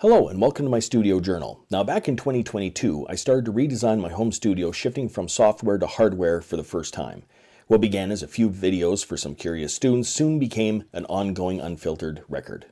Hello and welcome to my studio journal. Now back in 2022, I started to redesign my home studio, shifting from software to hardware for the first time. What began as a few videos for some curious students soon became an ongoing unfiltered record.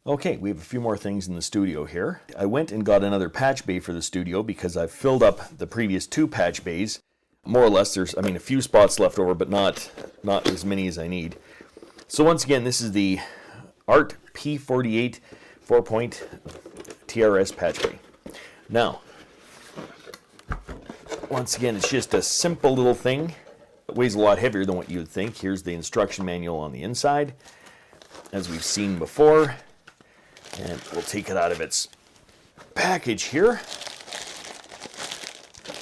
Okay, we have a few more things in the studio here. I went and got another patch bay for the studio because I've filled up the previous two patch bays. More or less, there's, a few spots left over, but not as many as I need. So once again, this is the Art P48 4-point TRS patch bay. Now, once again, it's just a simple little thing. It weighs a lot heavier than what you would think. Here's the instruction manual on the inside, as we've seen before. And we'll take it out of its package here.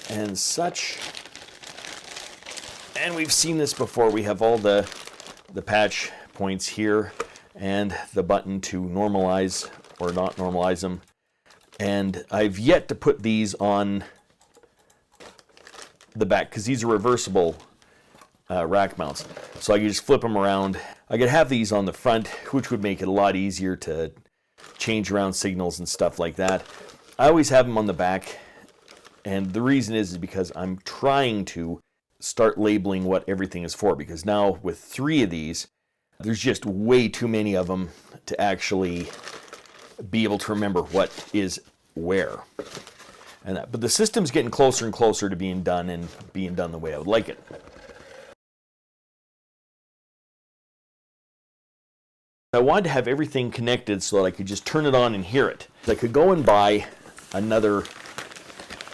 And such. And we've seen this before. We have all the patch points here and the button to normalize or not normalize them. And I've yet to put these on the back because these are reversible rack mounts. So I can just flip them around. I could have these on the front, which would make it a lot easier to change around signals and stuff like that. I always have them on the back, and the reason is because I'm trying to start labeling what everything is for, because now with 3 of these, there's just way too many of them to actually be able to remember what is where. But the system's getting closer and closer to being done, and being done the way I would like it. I wanted to have everything connected so that I could just turn it on and hear it. I could go and buy another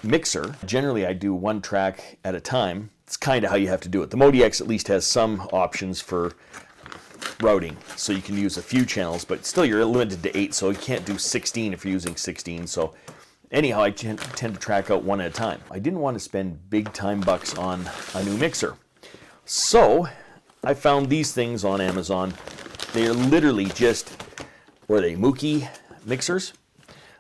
mixer. Generally, I do 1 track at a time. It's kind of how you have to do it. The ModiX at least has some options for routing, so you can use a few channels, but still you're limited to 8, so you can't do 16 if you're using 16. So anyhow, I tend to track out 1 at a time. I didn't want to spend big time bucks on a new mixer. So I found these things on Amazon. They are literally just, what are they, Mookie mixers?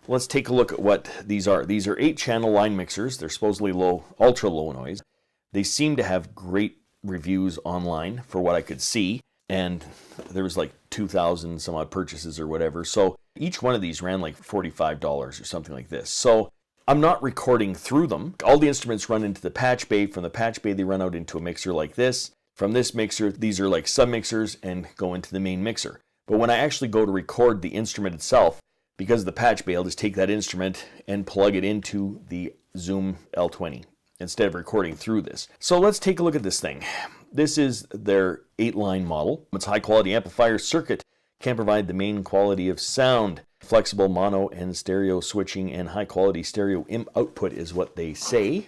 Let's take a look at what these are. These are 8-channel line mixers. They're supposedly low, ultra low noise. They seem to have great reviews online for what I could see. And there was like 2,000 some odd purchases or whatever. So each one of these ran like $45 or something like this. So I'm not recording through them. All the instruments run into the patch bay. From the patch bay, they run out into a mixer like this. From this mixer, these are like sub-mixers and go into the main mixer. But when I actually go to record the instrument itself, because of the patch bay, I'll just take that instrument and plug it into the Zoom L20 instead of recording through this. So let's take a look at this thing. This is their 8-line model. Its high-quality amplifier circuit can provide the main quality of sound. Flexible mono and stereo switching and high-quality stereo output is what they say.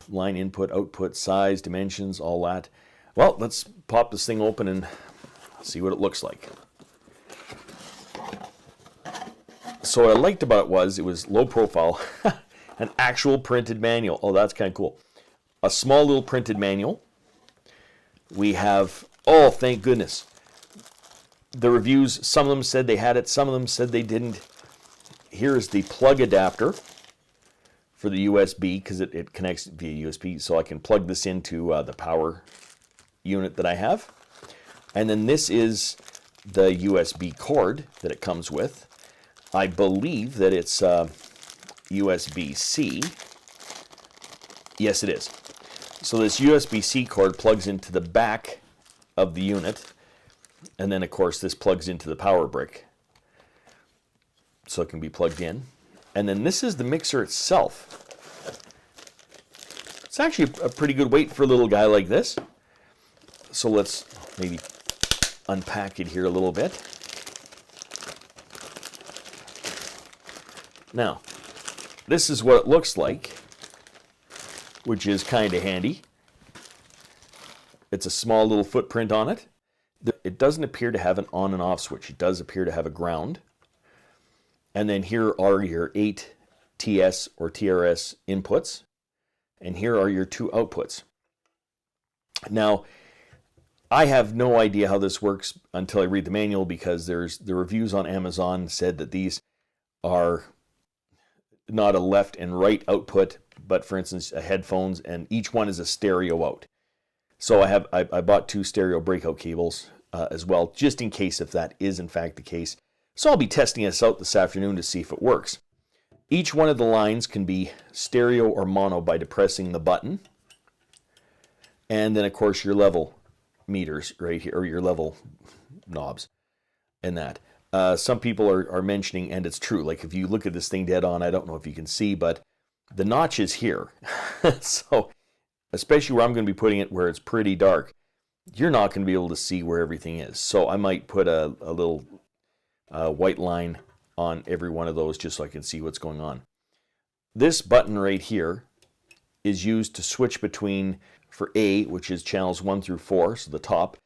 Line input, output, size, dimensions, all that. Well, let's pop this thing open and see what it looks like. So what I liked about it was low profile, an actual printed manual. Oh, that's kind of cool. A small little printed manual. We have, oh, thank goodness. The reviews, some of them said they had it, some of them said they didn't. Here's the plug adapter for the USB, because it connects via USB, so I can plug this into the power unit that I have. And then this is the USB cord that it comes with. I believe that it's USB-C. Yes, it is. So this USB-C cord plugs into the back of the unit, and then of course this plugs into the power brick, so it can be plugged in. And then this is the mixer itself. It's actually a pretty good weight for a little guy like this. So let's maybe unpack it here a little bit. Now, this is what it looks like, which is kind of handy. It's a small little footprint on it. It doesn't appear to have an on and off switch. It does appear to have a ground. And then here are your 8 TS or TRS inputs. And here are your 2 outputs. Now, I have no idea how this works until I read the manual, because the reviews on Amazon said that these are not a left and right output, but for instance, a headphones, and each one is a stereo out. So I bought 2 stereo breakout cables as well, just in case if that is in fact the case. So I'll be testing this out this afternoon to see if it works. Each one of the lines can be stereo or mono by depressing the button. And then of course your level meters right here, or your level knobs and that. Some people are mentioning, and it's true, like if you look at this thing dead on, I don't know if you can see, but the notch is here. So especially where I'm going to be putting it, where it's pretty dark, you're not going to be able to see where everything is. So I might put a little white line on every one of those just so I can see what's going on. This button right here is used to switch between, for A, which is channels 1 through 4, so the top,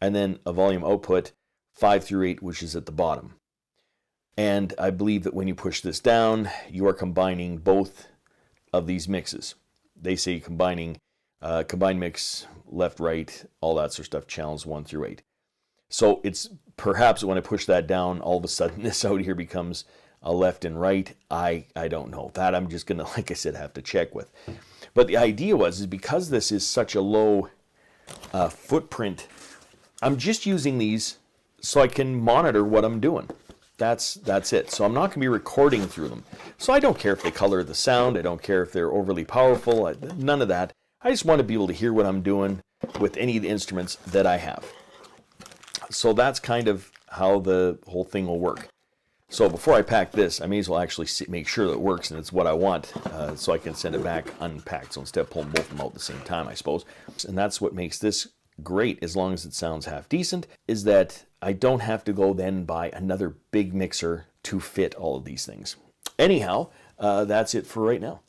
and then a volume output 5 through 8, which is at the bottom. And I believe that when you push this down, you are combining both of these mixes. They say combining combined mix, left, right, all that sort of stuff, channels 1 through 8. So it's perhaps when I push that down, all of a sudden this out here becomes a left and right. I don't know. That I'm just going to, like I said, have to check with. But the idea is because this is such a low footprint, I'm just using these so I can monitor what I'm doing. That's it. So I'm not going to be recording through them. So I don't care if they color the sound. I don't care if they're overly powerful. None of that. I just want to be able to hear what I'm doing with any of the instruments that I have. So that's kind of how the whole thing will work. So before I pack this, I may as well actually make sure that it works and it's what I want, so I can send it back unpacked. So instead of pulling both of them out at the same time, I suppose. And that's what makes this great, as long as it sounds half decent, is that I don't have to go then buy another big mixer to fit all of these things. Anyhow, that's it for right now.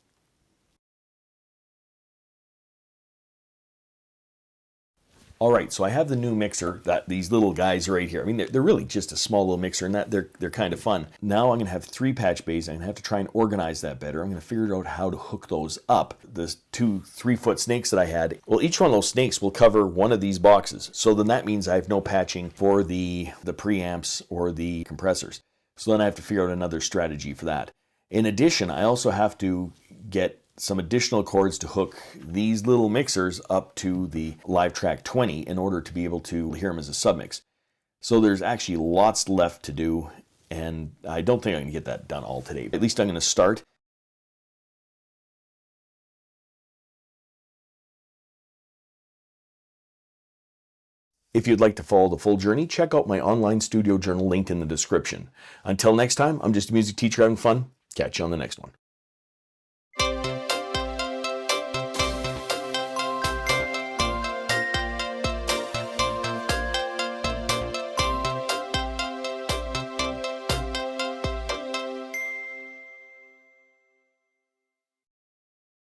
All right, so I have the new mixer, these little guys right here. I mean, they're really just a small little mixer, and that they're kind of fun. Now I'm going to have 3 patch bays. I'm going to have to try and organize that better. I'm going to figure out how to hook those up. The 2 3-foot snakes that I had, well, each one of those snakes will cover one of these boxes. So then that means I have no patching for the preamps or the compressors. So then I have to figure out another strategy for that. In addition, I also have to get some additional cords to hook these little mixers up to the Live Track 20 in order to be able to hear them as a submix. So there's actually lots left to do, and I don't think I can get that done all today. At least I'm going to start. If you'd like to follow the full journey, check out my online studio journal linked in the description. Until next time, I'm just a music teacher having fun. Catch you on the next one.